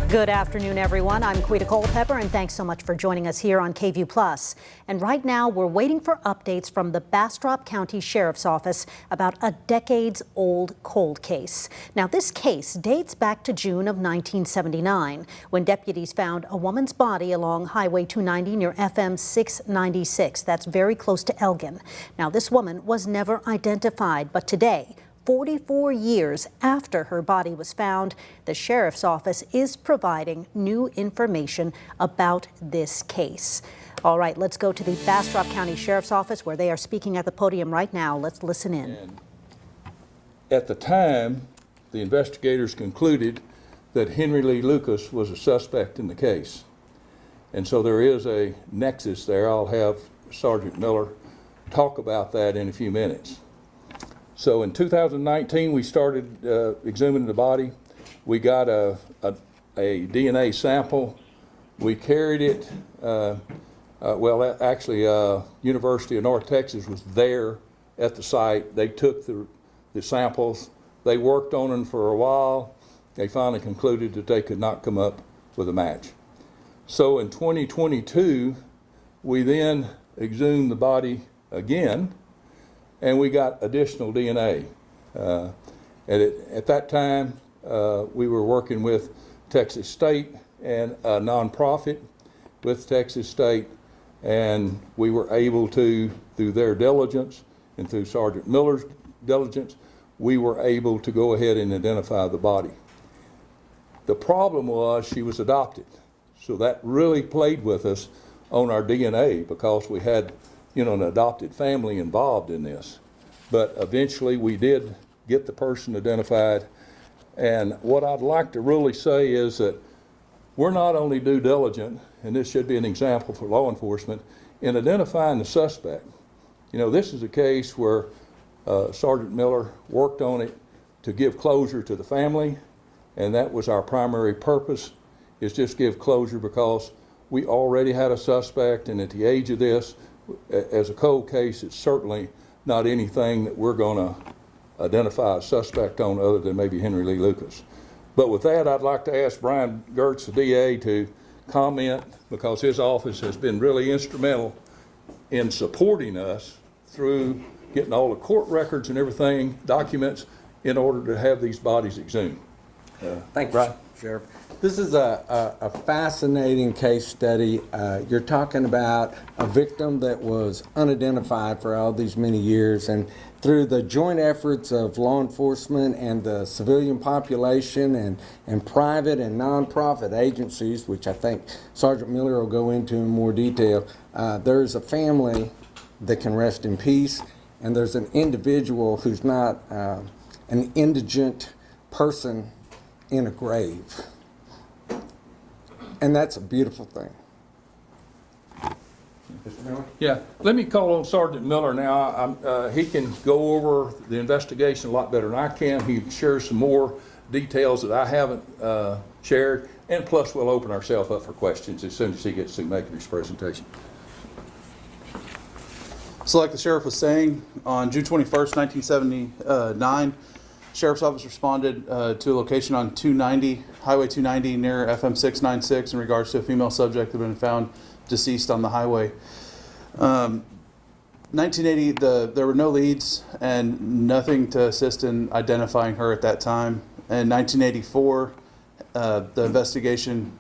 Good afternoon, everyone. I'm Quita Culpepper, and thanks so much for joining us here on KVUE Plus. And right now, we're waiting for updates from the Bastrop County Sheriff's Office about a decades-old cold case. Now, this case dates back to June of 1979, when deputies found a woman's body along Highway 290 near FM 696. That's very close to Elgin. Now, this woman was never identified, but today, 44 years after her body was found, the Sheriff's Office is providing new information about this case. All right, let's go to the Bastrop County Sheriff's Office, where they are speaking at the podium right now. Let's listen in. And at the time, the investigators concluded that Henry Lee Lucas was a suspect in the case. And so there is a nexus there. I'll have Sergeant Miller talk about that in a few minutes. So in 2019, we started exhuming the body. We got a DNA sample. We carried it. University of North Texas was there at the site. They took the samples. They worked on them for a while. They finally concluded that they could not come up with a match. So in 2022, we then exhumed the body again, and we got additional DNA. At that time, we were working with Texas State and a nonprofit with Texas State, and we were able to, through their diligence and through Sergeant Miller's diligence, we were able to go ahead and identify the body. The problem was she was adopted, so that really played with us on our DNA because we had an adopted family involved in this. But eventually we did get the person identified. And what I'd like to really say is that we're not only due diligent, and this should be an example for law enforcement, in identifying the suspect. This is a case where Sergeant Miller worked on it to give closure to the family, and that was our primary purpose, is just give closure because we already had a suspect, and at the age of this, as a cold case, it's certainly not anything that we're going to identify a suspect on other than maybe Henry Lee Lucas. But with that, I'd like to ask Brian Gertz, the DA, to comment because his office has been really instrumental in supporting us through getting all the court records and everything, documents, in order to have these bodies exhumed. Thank you, Sheriff. This is a fascinating case study. You're talking about a victim that was unidentified for all these many years, and through the joint efforts of law enforcement and the civilian population and private and nonprofit agencies, which I think Sergeant Miller will go into in more detail, there's a family that can rest in peace, and there's an individual who's not an indigent person in a grave. And that's a beautiful thing. Yeah, let me call on Sergeant Miller now. He can go over the investigation a lot better than I can. He can share some more details that I haven't shared, and plus we'll open ourselves up for questions as soon as he gets to making his presentation. So like the sheriff was saying, on June 21st, 1979, Sheriff's Office responded to a location on Highway 290 near FM 696 in regards to a female subject that had been found deceased on the highway. 1980, there were no leads and nothing to assist in identifying her at that time. In 1984, the investigation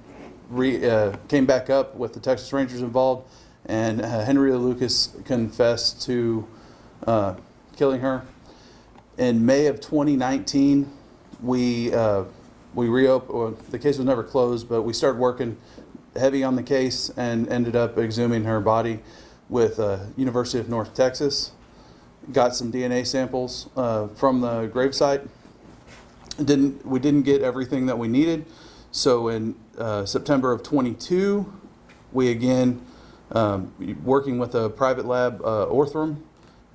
came back up with the Texas Rangers involved, and Henry Lucas confessed to killing her. In May of 2019, we reopened. The case was never closed, but we started working heavy on the case and ended up exhuming her body with University of North Texas. Got some DNA samples from the gravesite. We didn't get everything that we needed, so in September of 22, we again working with a private lab, Orthram,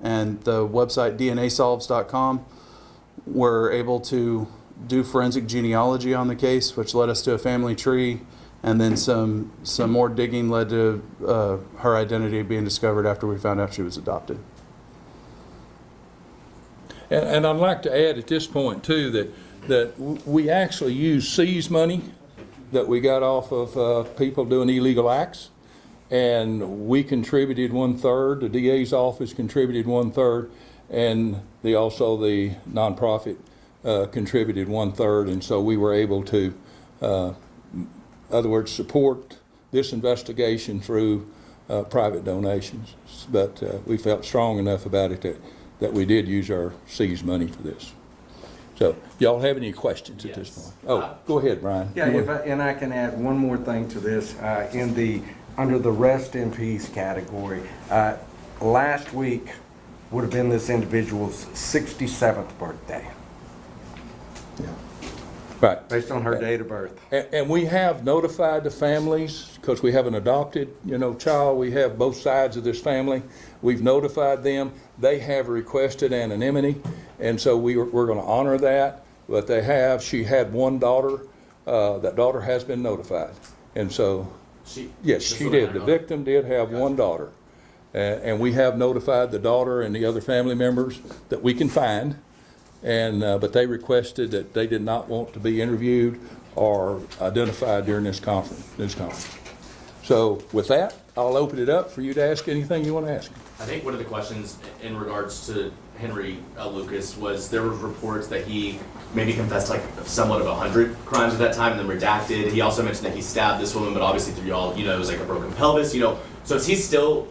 and the website DNAsolves.com, were able to do forensic genealogy on the case, which led us to a family tree, and then some more digging led to her identity being discovered after we found out she was adopted. And I'd like to add at this point too that we actually use seized money that we got off of people doing illegal acts, and we contributed 1/3. The DA's office contributed 1/3, and the nonprofit contributed 1/3, and so we were able to, other words, support this investigation through private donations. But we felt strong enough about it that we did use our seized money for this. So, y'all have any questions at this point? Oh, go ahead, Brian. Yeah, and I can add one more thing to this. Under the rest in peace category, last week would have been this individual's 67th birthday. Yeah. Right. Based on her date of birth. And we have notified the families, because we have an adopted, child. We have both sides of this family. We've notified them. They have requested anonymity, and so we're going to honor that. But she had one daughter. That daughter has been notified, and so yes, she did. The victim did have one daughter, and we have notified the daughter and the other family members that we can find. And but they requested that they did not want to be interviewed or identified during this conference. So with that, I'll open it up for you to ask anything you want to ask. I think one of the questions in regards to Henry Lucas was there were reports that he maybe confessed like somewhat of 100 crimes at that time and then redacted. He also mentioned that he stabbed this woman, but obviously through y'all, it was like a broken pelvis, So is he still,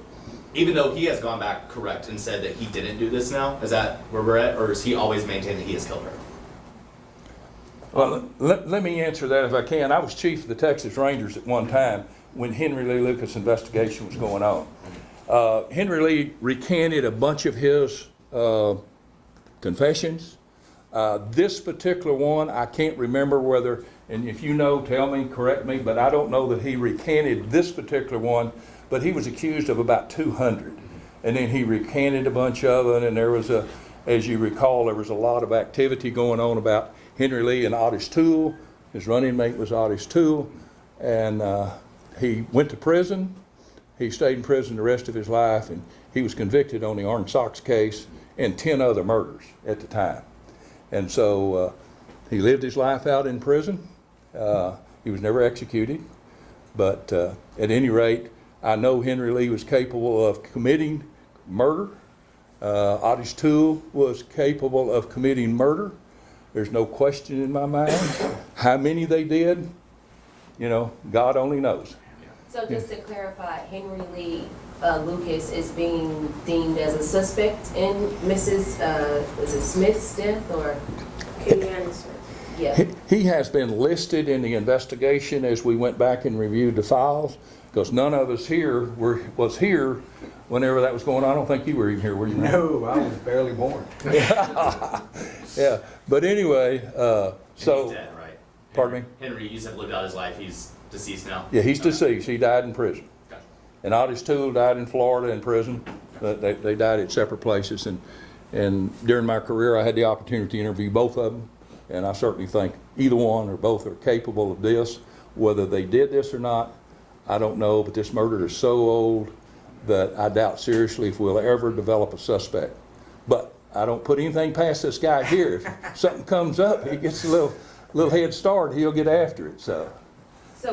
even though he has gone back correct and said that he didn't do this now, is that where we're at, or is he always maintained that he has killed her? Well, let me answer that if I can. I was chief of the Texas Rangers at one time when Henry Lee Lucas' investigation was going on. Henry Lee recanted a bunch of his confessions. This particular one, I can't remember whether, and if you know, tell me, correct me, but I don't know that he recanted this particular one, but he was accused of about 200. And then he recanted a bunch of it, and there was as you recall, there was a lot of activity going on about Henry Lee and Otis Toole. His running mate was Otis Toole, and he went to prison. He stayed in prison the rest of his life, and he was convicted on the Orange Sox case and 10 other murders at the time. And so he lived his life out in prison. He was never executed, but at any rate, I know Henry Lee was capable of committing murder. Otis Toole was capable of committing murder. There's no question in my mind. How many they did, God only knows. So just to clarify, Henry Lee Lucas is being deemed as a suspect in Mrs. Is it Smith's death or? Yeah. He has been listed in the investigation as we went back and reviewed the files, because none of us here was here whenever that was going on. I don't think you were even here, were you? No, I was barely born. Yeah, but anyway, so. He's dead, right? Pardon me? Henry, you said lived out his life. He's deceased now? Yeah, he's deceased. He died in prison. Gotcha. And Otis Toole died in Florida in prison. They died at separate places. And during my career, I had the opportunity to interview both of them. And I certainly think either one or both are capable of this. Whether they did this or not, I don't know. But this murder is so old that I doubt seriously if we'll ever develop a suspect. But I don't put anything past this guy here. If something comes up, he gets a little head start, he'll get after it. So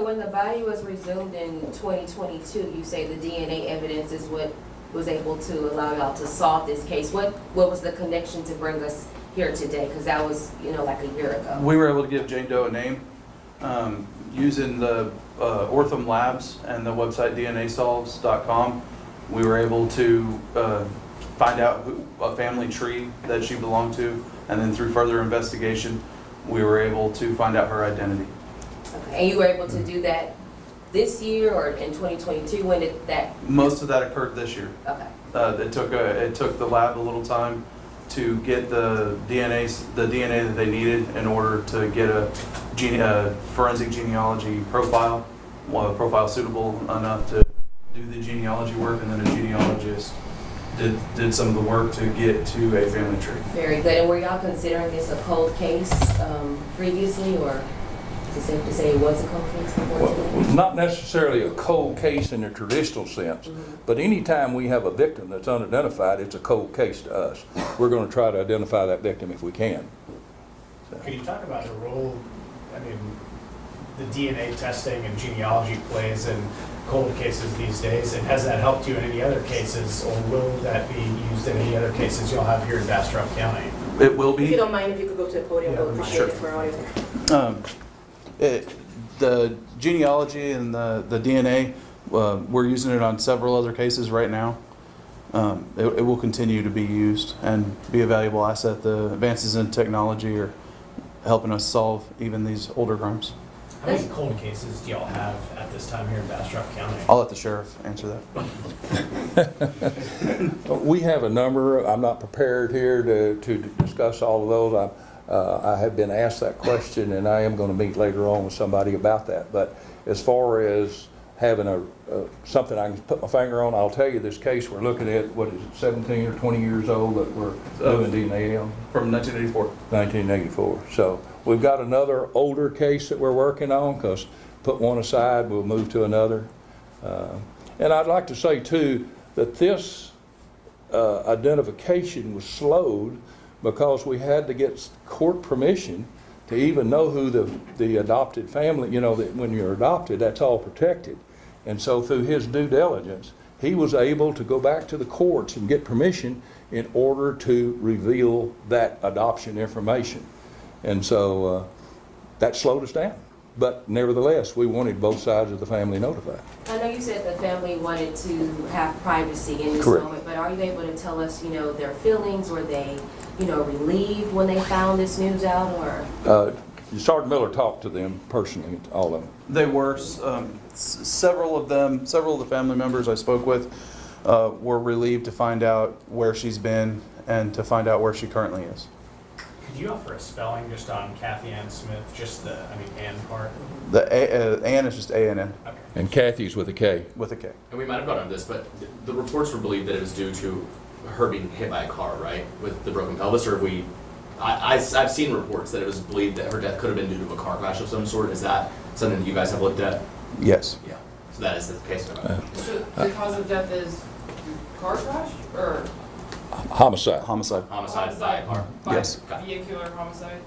when the body was resumed in 2022, you say the DNA evidence is what was able to allow y'all to solve this case. What was the connection to bring us here today? Because that was, like a year ago. We were able to give Jane Doe a name using the Ortham Labs and the website DNAsolves.com. We were able to find out a family tree that she belonged to, and then through further investigation, we were able to find out her identity. Okay. And you were able to do that this year or in 2022? When did that? Most of that occurred this year. Okay. It took the lab a little time to get the DNA that they needed in order to get a forensic genealogy profile, a profile suitable enough to do the genealogy work, and then a genealogist did some of the work to get to a family tree. Very good. And were y'all considering this a cold case previously, or is it safe to say it was a cold case? well, not necessarily a cold case in the traditional sense, but anytime we have a victim that's unidentified, it's a cold case to us. We're going to try to identify that victim if we can. Can you talk about the role, the DNA testing and genealogy plays in cold cases these days, and has that helped you in any other cases, or will that be used in any other cases you'll have here in Bastrop County? It will If you be. don't mind, if you could go to the podium, we'll appreciate it for our audience. The genealogy and the DNA, we're using it on several other cases right now. It will continue to be used and be a valuable asset. The advances in technology are helping us solve even these older crimes. How many cold cases do y'all have at this time here in Bastrop County? I'll let the sheriff answer that. We have a number. I'm not prepared here to discuss all of those. I have been asked that question, and I am going to meet later on with somebody about that. But as far as having something I can put my finger on, I'll tell you this case we're looking at, what is it, 17 or 20 years old that we're doing DNA on? From 1984. 1984. So we've got another older case that we're working on, because put one aside, we'll move to another. And I'd like to say too that this identification was slowed because we had to get court permission to even know who the adopted family, that when you're adopted, that's all protected. And so through his due diligence, he was able to go back to the courts and get permission in order to reveal that adoption information. And so that slowed us down. But nevertheless, we wanted both sides of the family notified. I know you said the family wanted to have privacy in this Correct. moment, but are you able to tell us, their feelings? Were they, relieved when they found this news out, or? Sergeant Miller talked to them personally, all of them. They were, several of the family members I spoke with were relieved to find out where she's been and to find out where she currently is. Could you offer a spelling just on Kathy Ann Smith, just the, Ann part? The Ann is just A-N-N Okay. And Kathy's with a K. with a K. And we might have gone on this, but the reports were believed that it was due to her being hit by a car, right? With the broken pelvis, or have we, I've seen reports that it was believed that her death could have been due to a car crash of some sort. Is that something that you guys have looked at? Yes. Yeah. So that is the case. So the cause of death is car crash or Homicide. Homicide. Homicide by a car. Yes. vehicular homicide?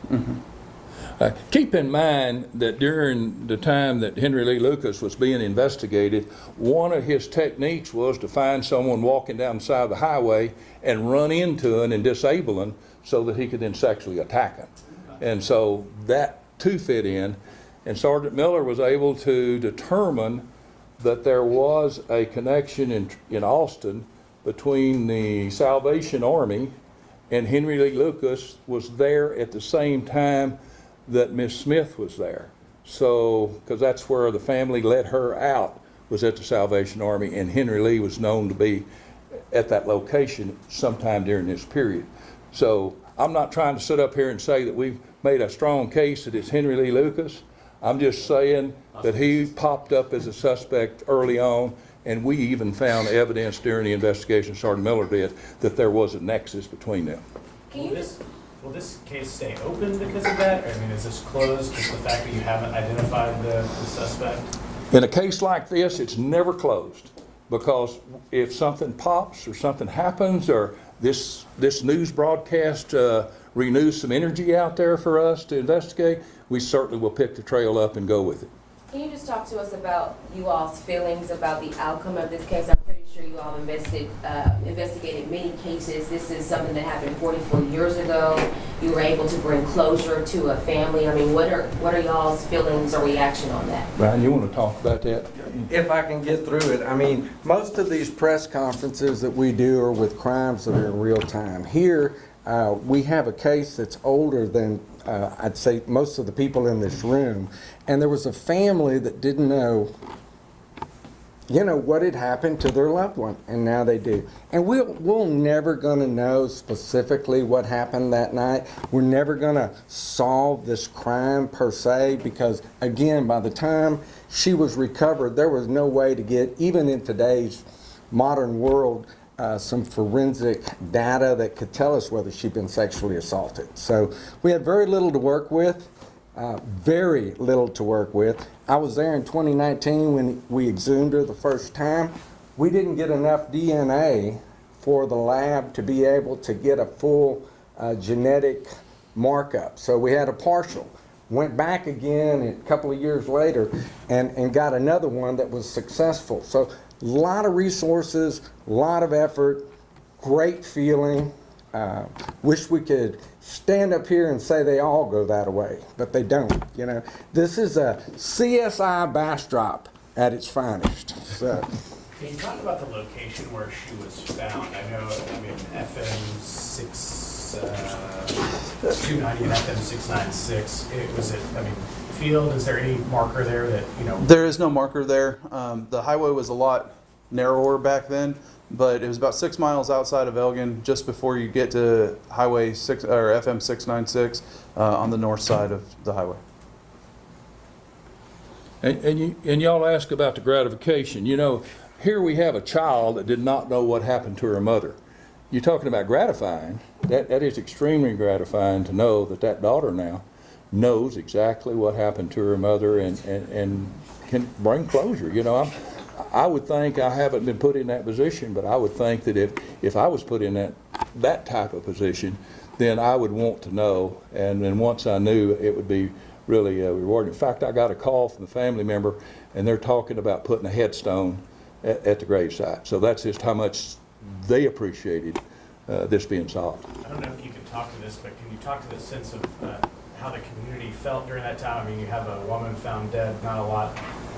Keep in mind that during the time that Henry Lee Lucas was being investigated, one of his techniques was to find someone walking down the side of the highway and run into them and disable them so that he could then sexually attack them. And so that too fit in. And Sergeant Miller was able to determine that there was a connection in Austin between the Salvation Army and Henry Lee Lucas was there at the same time that Miss Smith was there. So, because that's where the family let her out, was at the Salvation Army, and Henry Lee was known to be at that location sometime during this period. So I'm not trying to sit up here and say that we've made a strong case that it's Henry Lee Lucas. I'm just saying that he popped up as a suspect early on, and we even found evidence during the investigation Sergeant Miller did that there was a nexus between them. Can you just, Will this case stay open because of that? Is this closed, just the fact that you haven't identified the suspect? In a case like this, it's never closed, because if something pops or something happens, or this news broadcast renews some energy out there for us to investigate, we certainly will pick the trail up and go with it. can you just talk to us about you all's feelings about the outcome of this case? I'm pretty sure you all investigated many cases. This is something that happened 44 years ago. You were able to bring closure to a family. What are y'all's feelings or reaction on that? Brian, you want to talk about that? If I can get through it, most of these press conferences that we do are with crimes that are in real time. Here, we have a case that's older than, I'd say, most of the people in this room. And there was a family that didn't know, what had happened to their loved one, and now they do. And we're never going to know specifically what happened that night. We're never going to solve this crime per se, because, again, by the time she was recovered, there was no way to get, even in today's modern world, some forensic data that could tell us whether she'd been sexually assaulted. So we had very little to work with. Very little to work with. I was there in 2019 when we exhumed her the first time. We didn't get enough DNA for the lab to be able to get a full genetic markup. So we had a partial. went back again a couple of years later and got another one that was successful. So a lot of resources, a lot of effort, great feeling. Wish we could stand up here and say they all go that way, but they don't. You know, this is a CSI Bastrop at its finest. So. Can you talk about the location where she was found? I know, FM 290 and FM 696. Field. Is there any marker there that There is no marker there. The highway was a lot narrower back then, but it was about 6 miles outside of Elgin, just before you get to Highway 6 or FM 696 on the north side of the highway. And y'all ask about the gratification. You know, here we have a child that did not know what happened to her mother. You're talking about gratifying. That is extremely gratifying to know that that daughter now knows exactly what happened to her mother and can bring closure. You know, I would think, I haven't been put in that position, but I would think that if I was put in that type of position, then I would want to know, and then once I knew, it would be really rewarding. In fact, I got a call from the family member, and they're talking about putting a headstone at the gravesite. So that's just how much they appreciated this being solved. I don't know if you can talk to this, but can you talk to the sense of how the community felt during that time? I mean, you have a woman found dead, not a lot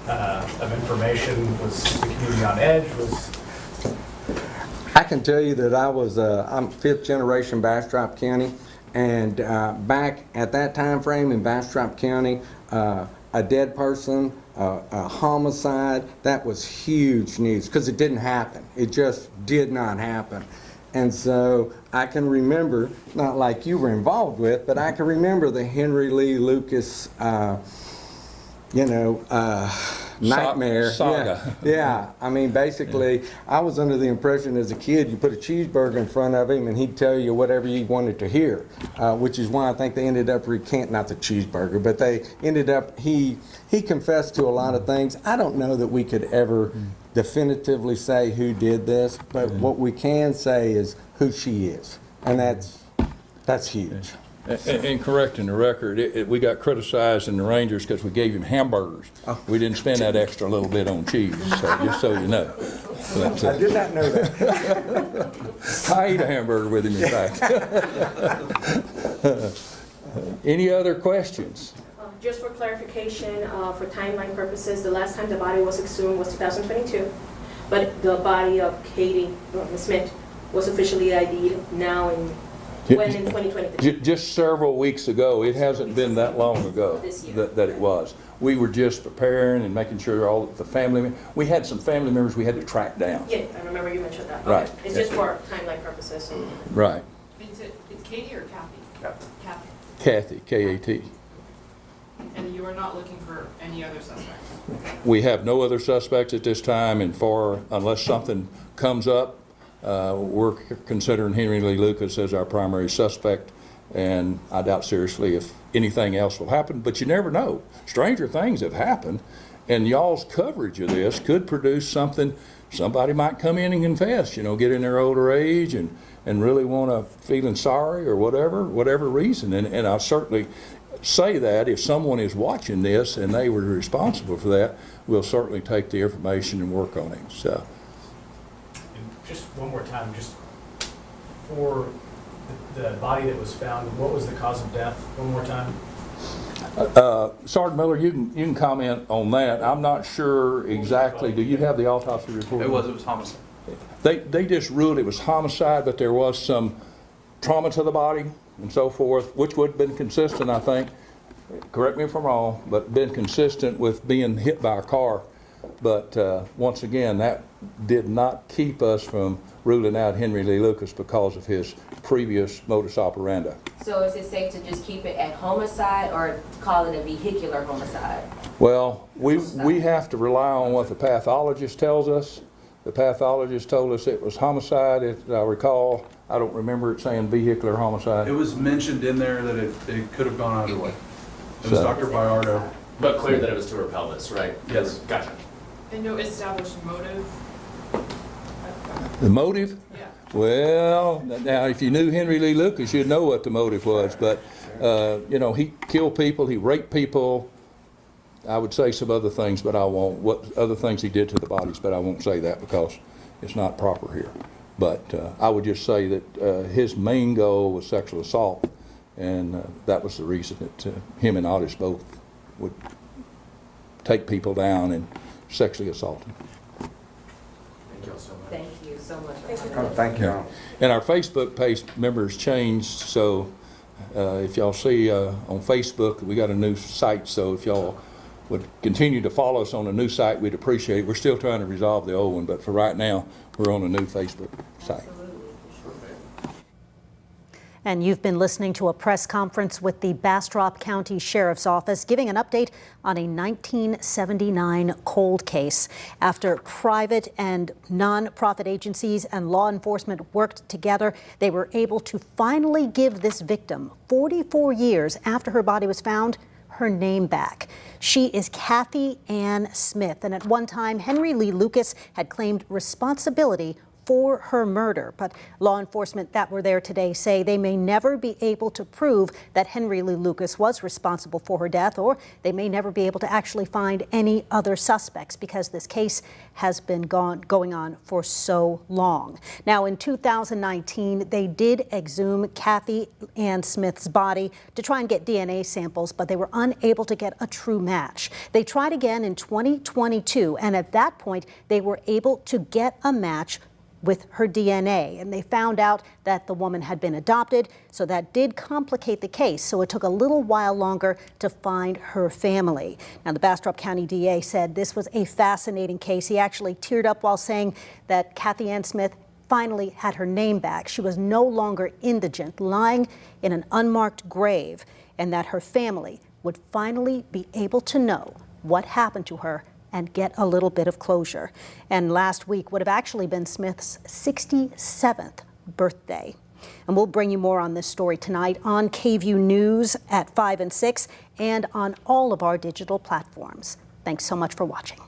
of information. Was the community on edge? I can tell you that I'm fifth generation Bastrop County, and back at that time frame in Bastrop County, a dead person, a homicide, that was huge news because it didn't happen. It just did not happen. And so I can remember, not like you were involved with, but I can remember the Henry Lee Lucas, nightmare. Saga. Yeah. I mean, basically, I was under the impression as a kid, you put a cheeseburger in front of him and he'd tell you whatever you wanted to hear, which is why I think they ended up recanting, not the cheeseburger, but they ended up, he confessed to a lot of things. I don't know that we could ever definitively say who did this, but what we can say is who she is, and that's huge. And correcting the record, we got criticized in the Rangers because we gave him hamburgers. We didn't spend that extra little bit on cheese, so just so you know. But, I did not know that. I ate a hamburger with him, in fact. Any other questions? Just for clarification, for timeline purposes, the last time the body was exhumed was 2022, but the body of Katie Smith was officially ID'd now in 2023? Just several weeks ago. It hasn't been that long ago This year. that it was. We were just preparing and making sure all the family, we had some family members we had to track down. Yeah, I remember you mentioned that. Right. Okay. It's just for timeline purposes. Right. It's Katie or Kathy? Kathy. Kathy, K-A-T. And you are not looking for any other suspects? We have no other suspects at this time, and unless something comes up, we're considering Henry Lee Lucas as our primary suspect, and I doubt seriously if anything else will happen, but you never know. Stranger things have happened, and y'all's coverage of this could produce something. Somebody might come in and confess, get in their older age and really want to feeling sorry or whatever reason, and I certainly say that if someone is watching this and they were responsible for that, we'll certainly take the information and work on it. So. And just one more time, just for the body that was found, what was the cause of death? One more time. Sergeant Miller, you can comment on that. I'm not sure exactly. Do you have the autopsy report? It was homicide. They just ruled it was homicide, but there was some trauma to the body and so forth, which would have been consistent, I think. Correct me if I'm wrong, but been consistent with being hit by a car. But once again, that did not keep us from ruling out Henry Lee Lucas because of his previous modus operandi. So is it safe to just keep it at homicide or call it a vehicular homicide? Well, we have to rely on what the pathologist tells us. The pathologist told us it was homicide, if I recall. I don't remember it saying vehicular homicide. It was mentioned in there that it could have gone either way. It was Dr. Bayardo. But clear that it was to her pelvis, right? Yes. Gotcha. And no established motive? The motive? Yeah. Well, now, if you knew Henry Lee Lucas, you'd know what the motive was, but, you know, he killed people, he raped people. I would say some other things, but I won't, what other things he did to the bodies, but I won't say that because it's not proper here. But I would just say that his main goal was sexual assault, and that was the reason that him and Otis both would take people down and sexually assault them. Thank you all so much. Thank you so much. Oh, thank you. And our Facebook page members changed, so if y'all see on Facebook, we got a new site, so if y'all would continue to follow us on a new site, we'd appreciate it. We're still trying to resolve the old one, but for right now, we're on a new Facebook site. And you've been listening to a press conference with the Bastrop County Sheriff's Office giving an update on a 1979 cold case. After private and non-profit agencies and law enforcement worked together, they were able to finally give this victim, 44 years after her body was found, her name back. She is Kathy Ann Smith, and at one time, Henry Lee Lucas had claimed responsibility for her murder. But law enforcement that were there today say they may never be able to prove that Henry Lee Lucas was responsible for her death, or they may never be able to actually find any other suspects because this case has been going on for so long. Now, in 2019, they did exhume Kathy Ann Smith's body to try and get DNA samples, but they were unable to get a true match. They tried again in 2022, and at that point, they were able to get a match with her DNA, and they found out that the woman had been adopted, so that did complicate the case. So it took a little while longer to find her family. Now, the Bastrop County DA said this was a fascinating case. He actually teared up while saying that Kathy Ann Smith finally had her name back. She was no longer indigent, lying in an unmarked grave, and that her family would finally be able to know what happened to her and get a little bit of closure. And last week would have actually been Smith's 67th birthday. And we'll bring you more on this story tonight on KVUE News at 5 and 6 and on all of our digital platforms. Thanks so much for watching.